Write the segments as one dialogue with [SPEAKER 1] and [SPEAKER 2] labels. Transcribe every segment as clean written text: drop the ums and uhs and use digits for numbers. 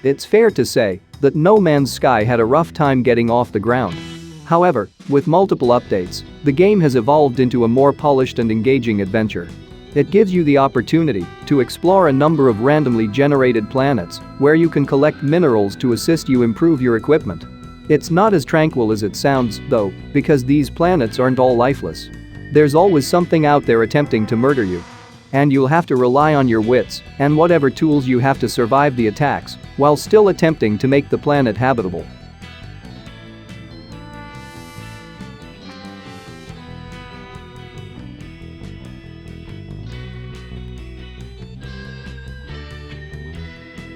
[SPEAKER 1] It's fair to say that No Man's Sky had a rough time getting off the ground. However, with multiple updates, the game has evolved into a more polished and engaging adventure. It gives you the opportunity to explore a number of randomly generated planets where you can collect minerals to assist you improve your equipment. It's not as tranquil as it sounds, though, because these planets aren't all lifeless. There's always something out there attempting to murder you. And you'll have to rely on your wits and whatever tools you have to survive the attacks while still attempting to make the planet habitable.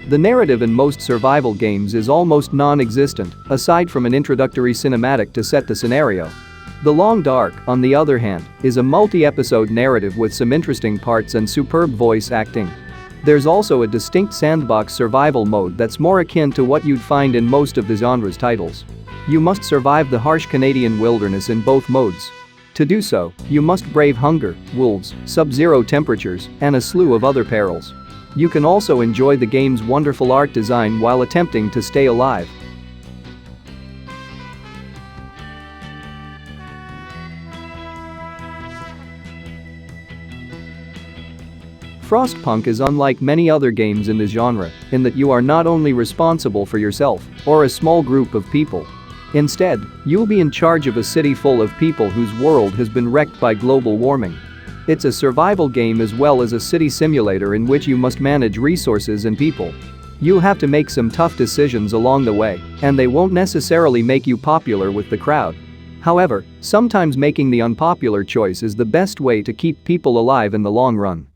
[SPEAKER 1] The narrative in most survival games is almost non-existent, aside from an introductory cinematic to set the scenario. The Long Dark, on the other hand, is a multi-episode narrative with some interesting parts and superb voice acting. There's also a distinct sandbox survival mode that's more akin to what you'd find in most of the genre's titles. You must survive the harsh Canadian wilderness in both modes. To do so, you must brave hunger, wolves, sub-zero temperatures, and a slew of other perils. You can also enjoy the game's wonderful art design while attempting to stay alive. Frostpunk is unlike many other games in this genre in that you are not only responsible for yourself or a small group of people. Instead, you'll be in charge of a city full of people whose world has been wrecked by global warming. It's a survival game as well as a city simulator in which you must manage resources and people. You'll have to make some tough decisions along the way, and they won't necessarily make you popular with the crowd. However, sometimes making the unpopular choice is the best way to keep people alive in the long run.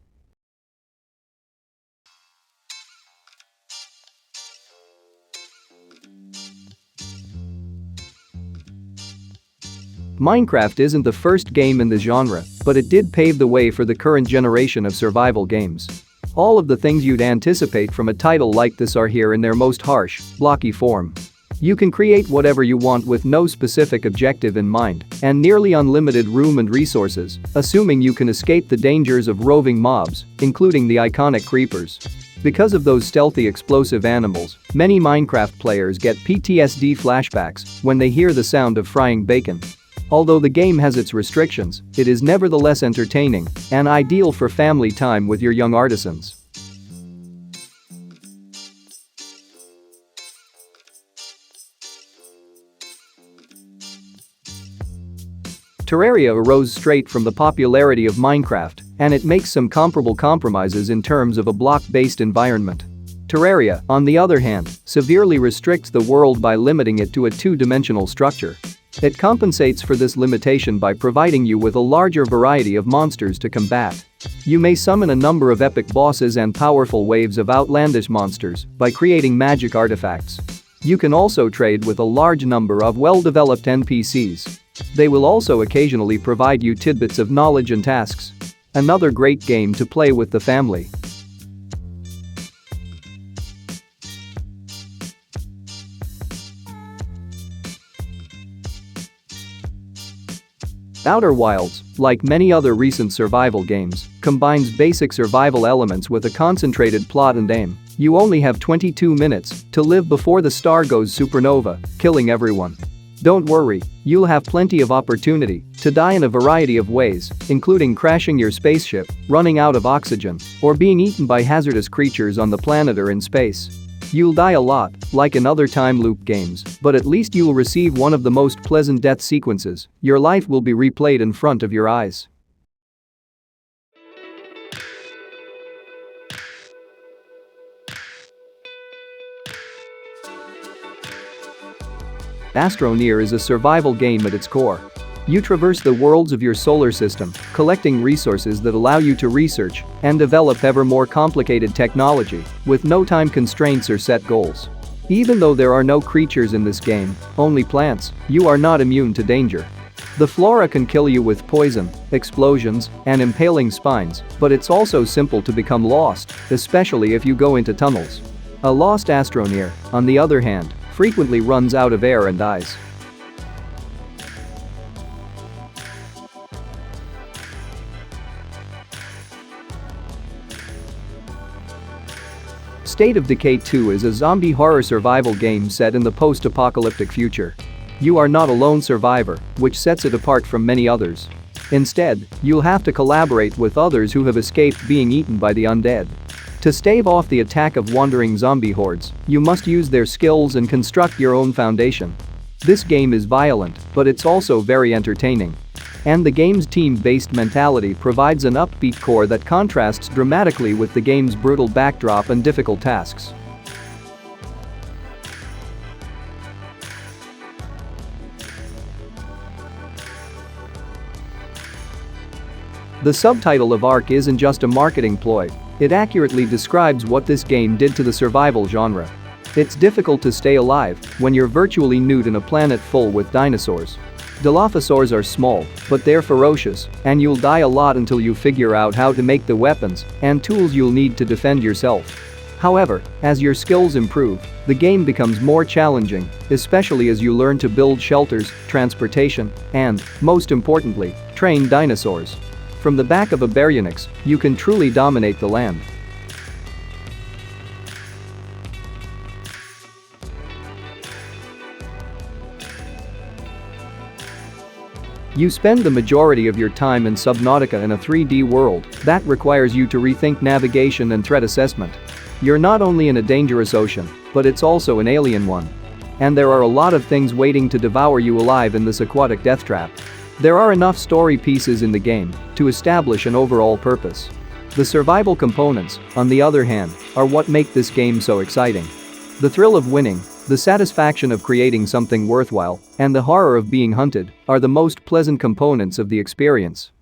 [SPEAKER 1] Minecraft isn't the first game in the genre, but it did pave the way for the current generation of survival games. All of the things you'd anticipate from a title like this are here in their most harsh, blocky form. You can create whatever you want with no specific objective in mind, and nearly unlimited room and resources, assuming you can escape the dangers of roving mobs, including the iconic creepers. Because of those stealthy explosive animals, many Minecraft players get PTSD flashbacks when they hear the sound of frying bacon. Although the game has its restrictions, it is nevertheless entertaining and ideal for family time with your young artisans. Terraria arose straight from the popularity of Minecraft, and it makes some comparable compromises in terms of a block-based environment. Terraria, on the other hand, severely restricts the world by limiting it to a two-dimensional structure. It compensates for this limitation by providing you with a larger variety of monsters to combat. You may summon a number of epic bosses and powerful waves of outlandish monsters by creating magic artifacts. You can also trade with a large number of well-developed NPCs. They will also occasionally provide you tidbits of knowledge and tasks. Another great game to play with the family. Outer Wilds, like many other recent survival games, combines basic survival elements with a concentrated plot and aim. You only have 22 minutes to live before the star goes supernova, killing everyone. Don't worry, you'll have plenty of opportunity to die in a variety of ways, including crashing your spaceship, running out of oxygen, or being eaten by hazardous creatures on the planet or in space. You'll die a lot, like in other time loop games, but at least you'll receive one of the most pleasant death sequences. Your life will be replayed in front of your eyes. Astroneer is a survival game at its core. You traverse the worlds of your solar system, collecting resources that allow you to research and develop ever more complicated technology with no time constraints or set goals. Even though there are no creatures in this game, only plants, you are not immune to danger. The flora can kill you with poison, explosions, and impaling spines, but it's also simple to become lost, especially if you go into tunnels. A lost Astroneer, on the other hand, frequently runs out of air and dies. State of Decay 2 is a zombie horror survival game set in the post-apocalyptic future. You are not a lone survivor, which sets it apart from many others. Instead, you'll have to collaborate with others who have escaped being eaten by the undead. To stave off the attack of wandering zombie hordes, you must use their skills and construct your own foundation. This game is violent, but it's also very entertaining. And the game's team-based mentality provides an upbeat core that contrasts dramatically with the game's brutal backdrop and difficult tasks. The subtitle of Ark isn't just a marketing ploy, it accurately describes what this game did to the survival genre. It's difficult to stay alive when you're virtually nude in a planet full with dinosaurs. Dilophosaurs are small, but they're ferocious, and you'll die a lot until you figure out how to make the weapons and tools you'll need to defend yourself. However, as your skills improve, the game becomes more challenging, especially as you learn to build shelters, transportation, and, most importantly, train dinosaurs. From the back of a baryonyx, you can truly dominate the land. You spend the majority of your time in Subnautica in a 3D world that requires you to rethink navigation and threat assessment. You're not only in a dangerous ocean, but it's also an alien one. And there are a lot of things waiting to devour you alive in this aquatic death trap. There are enough story pieces in the game to establish an overall purpose. The survival components, on the other hand, are what make this game so exciting. The thrill of winning, the satisfaction of creating something worthwhile, and the horror of being hunted are the most pleasant components of the experience.